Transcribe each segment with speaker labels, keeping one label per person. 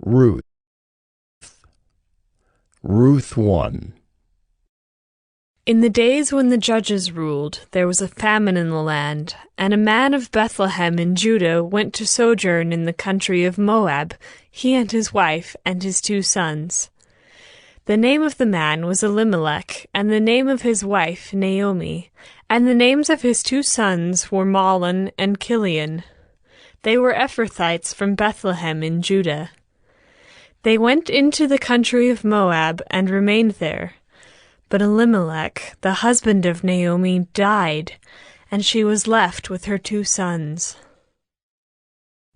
Speaker 1: Ruth. Ruth 1.
Speaker 2: In the days when the judges ruled, there was a famine in the land, and a man of Bethlehem in Judah went to sojourn in the country of Moab, he and his wife and his 2 sons. The name of the man was Elimelech, and the name of his wife Naomi, and the names of his 2 sons were Mahlon and Chilion. They were Ephrathites from Bethlehem in Judah. They went into the country of Moab and remained there. But Elimelech, the husband of Naomi, died, and she was left with her 2 sons.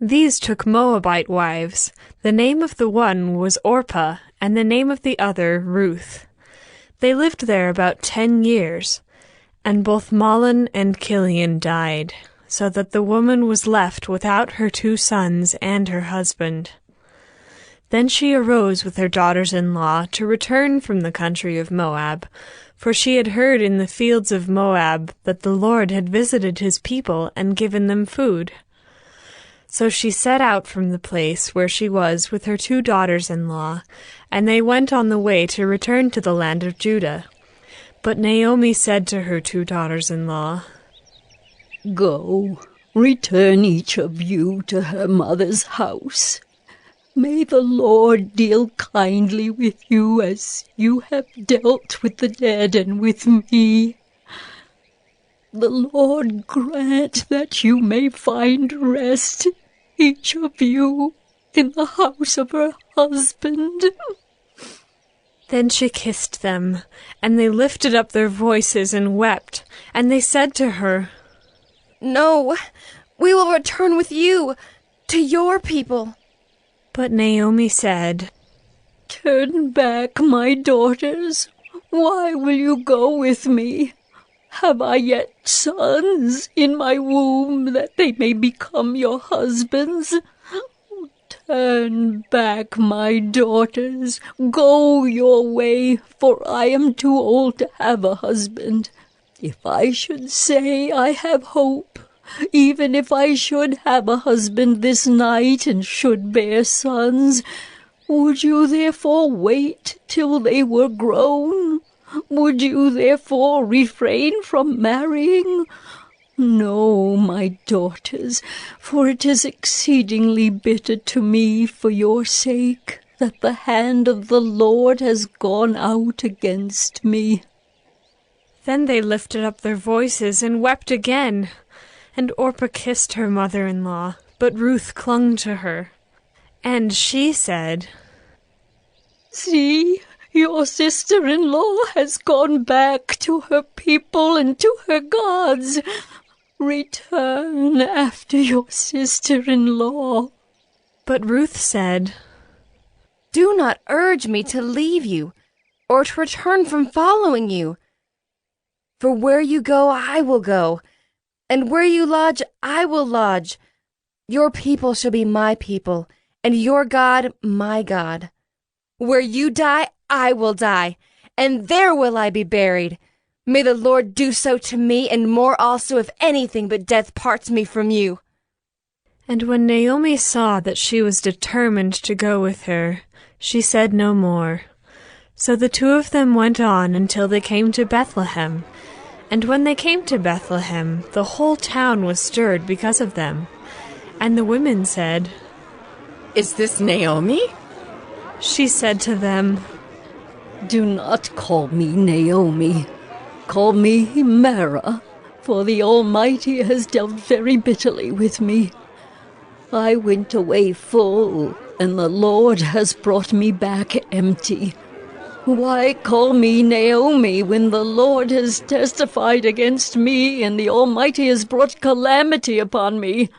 Speaker 2: These took Moabite wives. The name of the one was Orpah, and the name of the other Ruth. They lived there about 10 years, and both Mahlon and Chilion died, so that the woman was left without her 2 sons and her husband. Then she arose with her daughters-in-law to return from the country of Moab, for she had heard in the fields of Moab that the Lord had visited his people and given them food. So she set out from the place where she was with her 2 daughters-in-law, and they went on the way to return to the land of Judah. But Naomi said to her 2 daughters-in-law,
Speaker 3: "Go, return each of you to her mother's house. May the Lord deal kindly with you as you have dealt with the dead and with me. The Lord grant that you may find rest, each of you, in the house of her husband."
Speaker 2: Then she kissed them, and they lifted up their voices and wept, and they said to her,
Speaker 4: "No, we will return with you to your people."
Speaker 2: But Naomi said,
Speaker 3: "Turn back, my daughters. Why will you go with me? Have I yet sons in my womb that they may become your husbands? Turn back, my daughters. Go your way, for I am too old to have a husband. If I should say I have hope, even if I should have a husband this night and should bear sons, would you therefore wait till they were grown? Would you therefore refrain from marrying? No, my daughters, for it is exceedingly bitter to me for your sake that the hand of the Lord has gone out against me."
Speaker 2: Then they lifted up their voices and wept again. And Orpah kissed her mother-in-law, but Ruth clung to her. And she said,
Speaker 3: "See, your sister-in-law has gone back to her people and to her gods. Return after your sister-in-law."
Speaker 2: But Ruth said,
Speaker 4: "Do not urge me to leave you, or to return from following you. For where you go, I will go, and where you lodge, I will lodge. Your people shall be my people, and your God my God. Where you die, I will die, and there will I be buried. May the Lord do so to me, and more also, if anything but death parts me from you."
Speaker 2: And when Naomi saw that she was determined to go with her, she said no more. So the 2 of them went on until they came to Bethlehem. And when they came to Bethlehem, the whole town was stirred because of them. And the women said,
Speaker 5: "Is this Naomi?"
Speaker 2: She said to them,
Speaker 3: "Do not call me Naomi. Call me Mara, for the Almighty has dealt very bitterly with me. I went away full, and the Lord has brought me back empty. Why call me Naomi when the Lord has testified against me and the Almighty has brought calamity upon me?"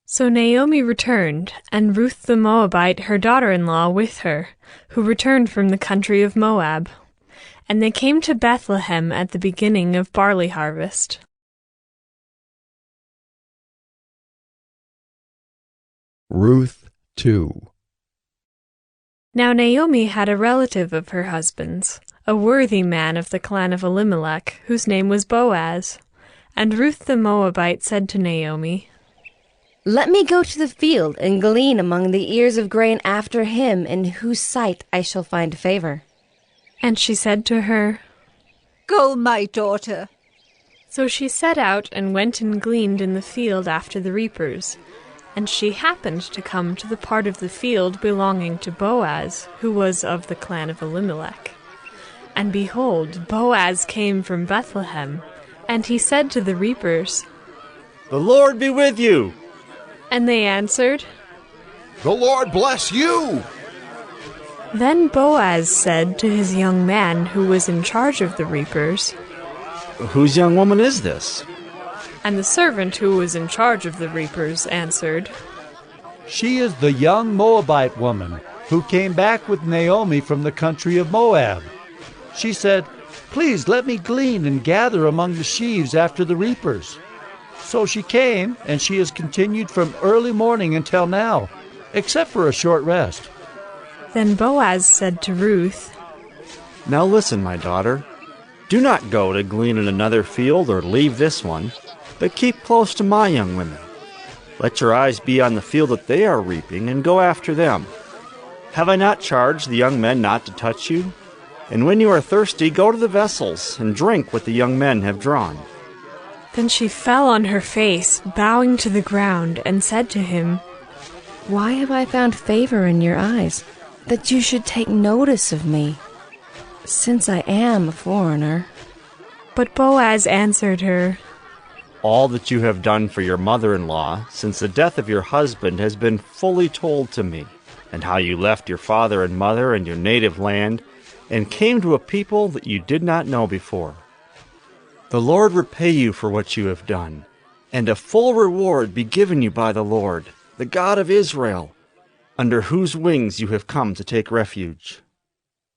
Speaker 2: So Naomi returned, and Ruth the Moabite, her daughter-in-law, with her, who returned from the country of Moab. And they came to Bethlehem at the beginning of barley harvest.
Speaker 1: Ruth 2.
Speaker 2: Now Naomi had a relative of her husband's, a worthy man of the clan of Elimelech, whose name was Boaz. And Ruth the Moabite said to Naomi,
Speaker 4: Let me go to the field and glean among the ears of grain after him in whose sight I shall find favor.
Speaker 2: And she said to her,
Speaker 3: Go, my daughter.
Speaker 2: So she set out and went and gleaned in the field after the reapers. And she happened to come to the part of the field belonging to Boaz, who was of the clan of Elimelech. And behold, Boaz came from Bethlehem, and he said to the reapers,
Speaker 6: The Lord be with you.
Speaker 2: And they answered,
Speaker 1: The Lord bless you.
Speaker 2: Then Boaz said to his young man who was in charge of the reapers,
Speaker 6: Whose young woman is this?
Speaker 2: and the servant who was in charge of the reapers answered,
Speaker 7: She is the young Moabite woman who came back with Naomi from the country of Moab. She said, Please let me glean and gather among the sheaves after the reapers. So she came, and she has continued from early morning until now, except for a short rest.
Speaker 2: Then Boaz said to Ruth,
Speaker 6: Now listen, my daughter. Do not go to glean in another field or leave this one, but keep close to my young women. Let your eyes be on the field that they are reaping, and go after them. Have I not charged the young men not to touch you? And when you are thirsty, go to the vessels, and drink what the young men have drawn.
Speaker 2: Then she fell on her face, bowing to the ground, and said to him,
Speaker 4: Why have I found favor in your eyes, that you should take notice of me, since I am a foreigner?
Speaker 2: But Boaz answered her,
Speaker 6: All that you have done for your mother-in-law since the death of your husband has been fully told to me, and how you left your father and mother and your native land, and came to a people that you did not know before. The Lord repay you for what you have done, and a full reward be given you by the Lord, the God of Israel, under whose wings you have come to take refuge.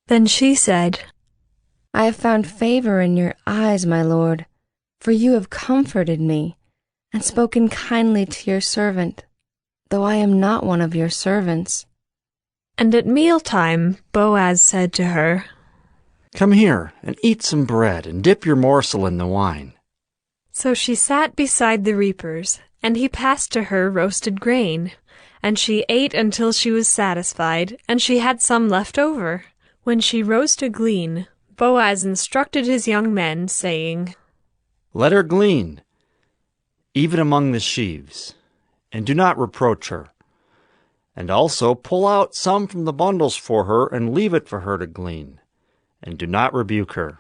Speaker 2: Then she said,
Speaker 4: I have found favor in your eyes, my lord, for you have comforted me, and spoken kindly to your servant, though I am not one of your servants.
Speaker 2: And at mealtime Boaz said to her,
Speaker 6: Come here, and eat some bread, and dip your morsel in the wine.
Speaker 2: So she sat beside the reapers, and he passed to her roasted grain. And she ate until she was satisfied, and she had some left over. When she rose to glean, Boaz instructed his young men, saying,
Speaker 6: Let her glean, even among the sheaves, and do not reproach her. And also pull out some from the bundles for her, and leave it for her to glean, and do not rebuke her.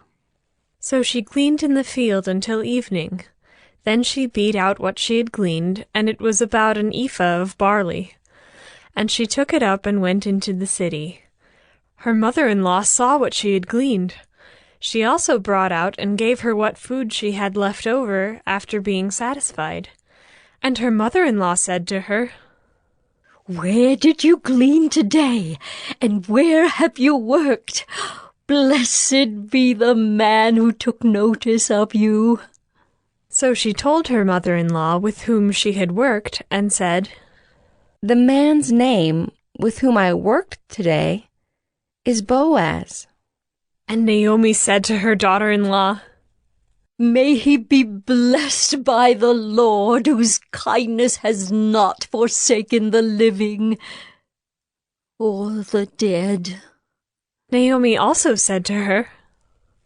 Speaker 2: So she gleaned in the field until evening. Then she beat out what she had gleaned, and it was about an ephah of barley. And she took it up and went into the city. Her mother-in-law saw what she had gleaned. She also brought out and gave her what food she had left over after being satisfied. And her mother-in-law said to her,
Speaker 3: Where did you glean today, and where have you worked? Blessed be the man who took notice of you.
Speaker 2: So she told her mother-in-law with whom she had worked, and said,
Speaker 4: The man's name with whom I worked today is Boaz.
Speaker 2: And Naomi said to her daughter-in-law,
Speaker 3: May he be blessed by the Lord, whose kindness has not forsaken the living or the dead.
Speaker 2: Naomi also said to her,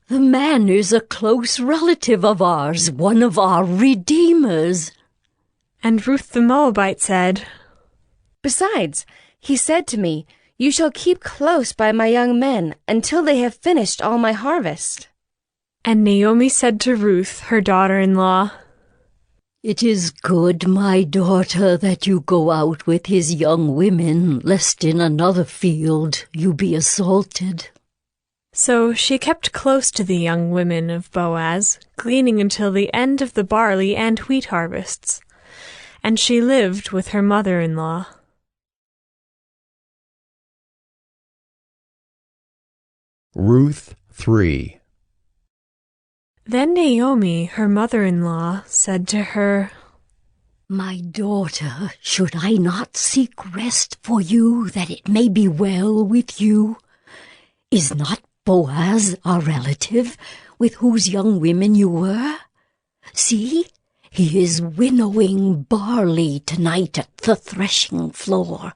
Speaker 3: The man is a close relative of ours, one of our redeemers.
Speaker 2: And Ruth the Moabite said,
Speaker 4: Besides, he said to me, You shall keep close by my young men until they have finished all my harvest.
Speaker 2: And Naomi said to Ruth, her daughter-in-law,
Speaker 3: It is good, my daughter, that you go out with his young women, lest in another field you be assaulted.
Speaker 2: So she kept close to the young women of Boaz, gleaning until the end of the barley and wheat harvests. And she lived with her mother-in-law.
Speaker 1: Ruth 3.
Speaker 2: Then Naomi, her mother-in-law, said to her,
Speaker 3: My daughter, should I not seek rest for you, that it may be well with you? Is not Boaz our relative, with whose young women you were? See, He is winnowing barley tonight at the threshing floor.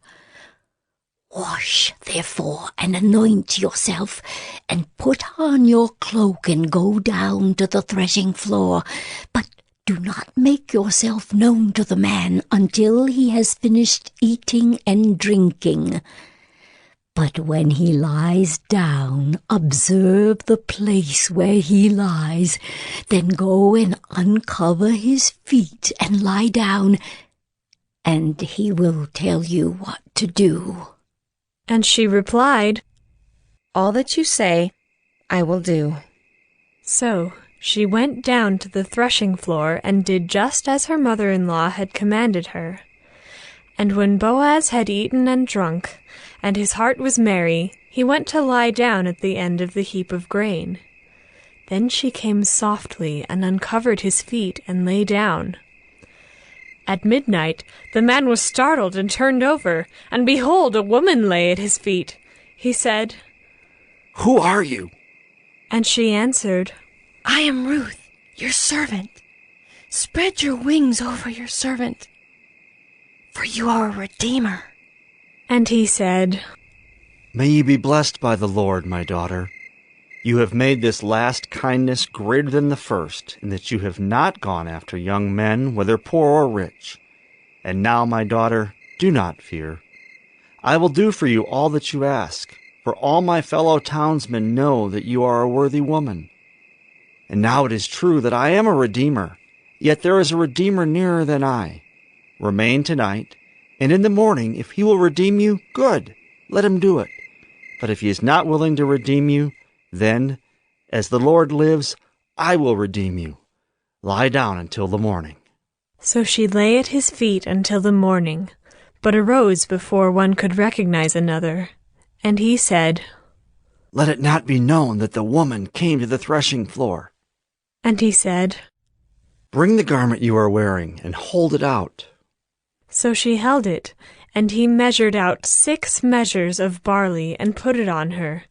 Speaker 3: Wash, therefore, and anoint yourself, and put on your cloak and go down to the threshing floor. But do not make yourself known to the man until he has finished eating and drinking. But when he lies down, observe the place where he lies. Then go and uncover his feet and lie down, and he will tell you what to do."
Speaker 2: And she replied,
Speaker 4: "All that you say, I will do."
Speaker 2: So she went down to the threshing floor and did just as her mother-in-law had commanded her. And when Boaz had eaten and drunk, and his heart was merry, he went to lie down at the end of the heap of grain. Then she came softly and uncovered his feet and lay down. At midnight the man was startled and turned over, and behold, a woman lay at his feet. He said,
Speaker 6: Who are you?
Speaker 2: And she answered,
Speaker 4: "I am Ruth, your servant. Spread your wings over your servant, for you are a redeemer."
Speaker 2: And he said,
Speaker 6: May you be blessed by the Lord, my daughter. You have made this last kindness greater than the first, in that you have not gone after young men, whether poor or rich. And now, my daughter, do not fear. I will do for you all that you ask, for all my fellow townsmen know that you are a worthy woman. And now it is true that I am a redeemer, yet there is a redeemer nearer than I. Remain tonight, and in the morning, if he will redeem you, good, let him do it. But if he is not willing to redeem you, then, as the Lord lives, I will redeem you. Lie down until the morning.
Speaker 2: So she lay at his feet until the morning, but arose before one could recognize another. And he said,
Speaker 6: Let it not be known that the woman came to the threshing floor.
Speaker 2: And he said,
Speaker 6: Bring the garment you are wearing, and hold it out.
Speaker 2: So she held it, and he measured out 6 measures of barley and put it on her.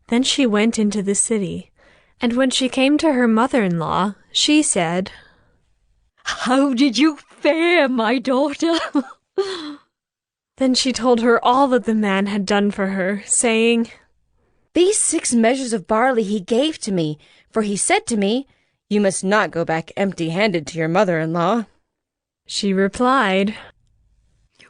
Speaker 2: Then she went into the city, and when she came to her mother-in-law, she said,
Speaker 3: "How did you fare, my daughter?"
Speaker 2: Then she told her all that the man had done for her, saying,
Speaker 4: "These 6 measures of barley he gave to me, for he said to me, 'You must not go back empty-handed to your mother-in-law.'"
Speaker 2: She replied,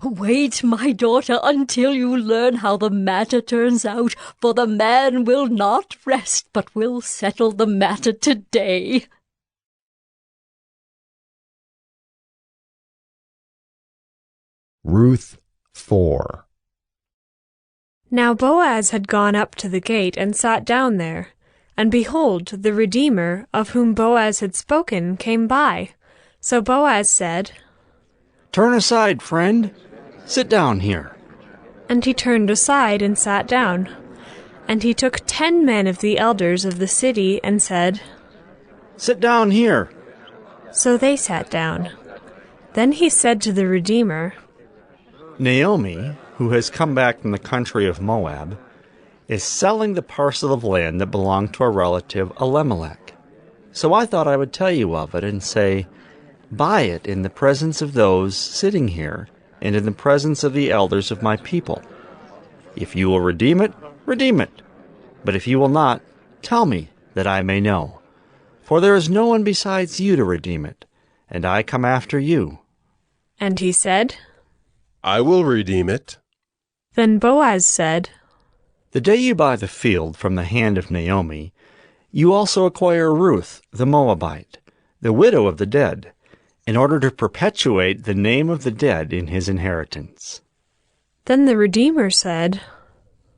Speaker 3: "Wait, my daughter, until you learn how the matter turns out, for the man will not rest, but will settle the matter today."
Speaker 1: Ruth 4.
Speaker 2: Now Boaz had gone up to the gate and sat down there. And behold, the Redeemer, of whom Boaz had spoken, came by. So Boaz said,
Speaker 6: Turn aside, friend. Sit down here.
Speaker 2: And he turned aside and sat down. And he took 10 men of the elders of the city and said,
Speaker 6: Sit down here.
Speaker 2: So they sat down. Then he said to the Redeemer,
Speaker 6: Naomi, who has come back from the country of Moab, is selling the parcel of land that belonged to a relative, Elimelech. So I thought I would tell you of it and say, Buy it in the presence of those sitting here and in the presence of the elders of my people. If you will redeem it, redeem it. But if you will not, tell me, that I may know. For there is no one besides you to redeem it, and I come after you.
Speaker 2: And he said,
Speaker 8: I will redeem it.
Speaker 2: Then Boaz said,
Speaker 6: The day you buy the field from the hand of Naomi, you also acquire Ruth, the Moabite, the widow of the dead, in order to perpetuate the name of the dead in his inheritance.
Speaker 2: Then the Redeemer said,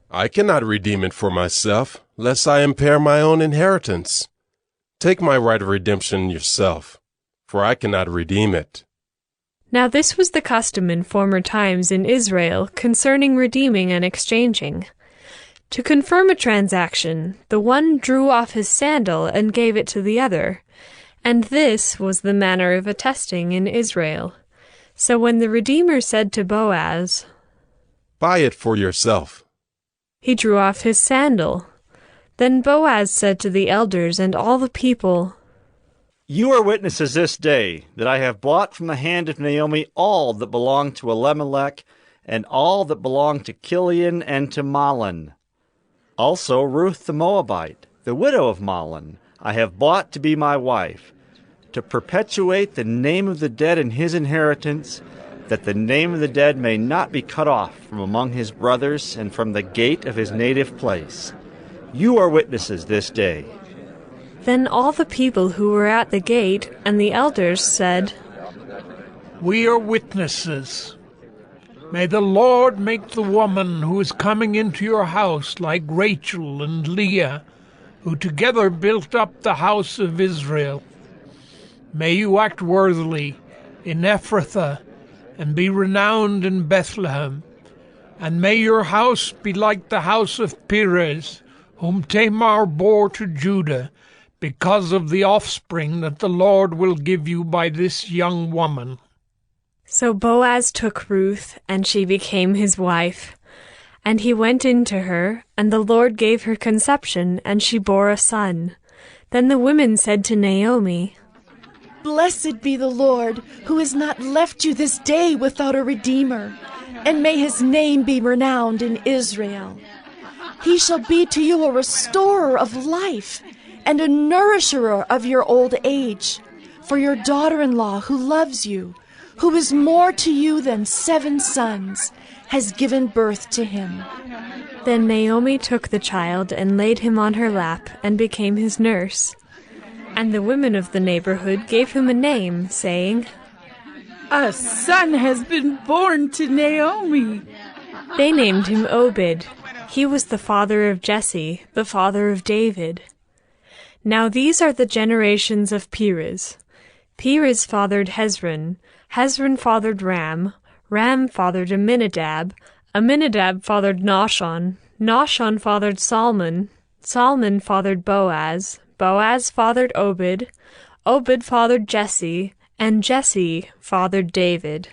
Speaker 8: I cannot redeem it for myself, lest I impair my own inheritance. Take my right of redemption yourself, for I cannot redeem it.
Speaker 2: Now this was the custom in former times in Israel concerning redeeming and exchanging. To confirm a transaction, the one drew off his sandal and gave it to the other, and this was the manner of attesting in Israel. So when the Redeemer said to Boaz,
Speaker 8: Buy it for yourself,
Speaker 2: he drew off his sandal. Then Boaz said to the elders and all the people,
Speaker 6: You are witnesses this day that I have bought from the hand of Naomi all that belonged to Elimelech, and all that belonged to Chilion and to Mahlon. Also Ruth the Moabite, the widow of Mahlon, I have bought to be my wife, to perpetuate the name of the dead in his inheritance, that the name of the dead may not be cut off from among his brothers and from the gate of his native place. You are witnesses this day.
Speaker 2: Then all the people who were at the gate and the elders said,
Speaker 9: We are witnesses. May the Lord make the woman who is coming into your house like Rachel and Leah, who together built up the house of Israel. May you act worthily in Ephrathah, and be renowned in Bethlehem. And may your house be like the house of Perez, whom Tamar bore to Judah, because of the offspring that the Lord will give you by this young woman.
Speaker 2: So Boaz took Ruth, and she became his wife. And he went in to her, and the Lord gave her conception, and she bore a son. Then the women said to Naomi,
Speaker 5: Blessed be the Lord, who has not left you this day without a redeemer, and may his name be renowned in Israel. He shall be to you a restorer of life, and a nourisher of your old age, for your daughter-in-law who loves you, who is more to you than 7 sons, has given birth to him.
Speaker 2: Then Naomi took the child and laid him on her lap and became his nurse. And the women of the neighborhood gave him a name, saying,
Speaker 10: A son has been born to Naomi.
Speaker 2: They named him Obed. He was the father of Jesse, the father of David. Now these are the generations of Perez. Perez fathered Hezron. Hezron fathered Ram. Ram fathered Amminadab. Amminadab fathered Nahshon. Nahshon fathered Salmon. Salmon fathered Boaz. Boaz fathered Obed. Obed fathered Jesse. And Jesse fathered David.